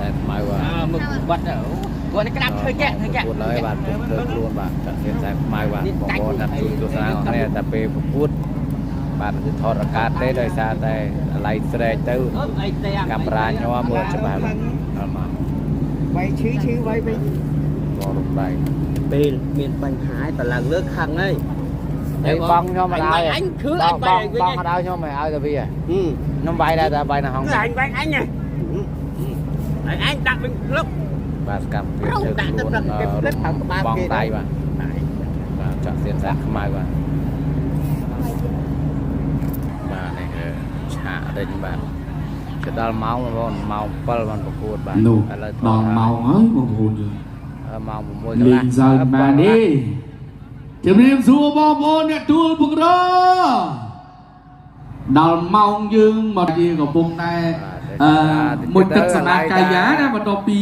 តែខ្មៅបាទ มึงบัดเออตัวนี้กระดับเธอแกะ พูดเลยបាទผมធ្វើខ្លួនបាទចាក់សៀនតែខ្មៅបាទបងប្អូនថាជួយទស្សនាអស់គ្នាតែពេលប្រកួតបាទគឺថតអាកាសទេដោយសារតែឡៃស្រែកទៅកាមេរ៉ាញ័រមើលច្បាស់បាទអត់មក quay chứ quay bên បងរំដៃ ពេលមានបញ្ហាតែឡើងលើខាងហើយ ហើយបងខ្ញុំមកដល់ អញគឺអញ បង បាយ មកដល់ខ្ញុំឲ្យទៅវា ừ ខ្ញុំបាយដែរតែបាយនៅហង anh bay anh này anh đặt mình lúc បាទកម្មវិធីធ្វើខ្លួនបងដៃបាទបាទចាក់សៀនតែខ្មៅបាទបាទនេះគឺឆាកដេញបាទទៅដល់ម៉ោងបងម៉ោង7បានប្រកួតបាទ នោះដល់ម៉ោងហើយបងប្អូនយើង ម៉ោង6កន្លះ លេងសើចបានទេជំរាបសួរបងប្អូនអ្នកទួលពង្រដល់ម៉ោងយើងមកជាកំពុងតែមួយទឹកសម្រាប់កាយាណាបន្ទាប់ពី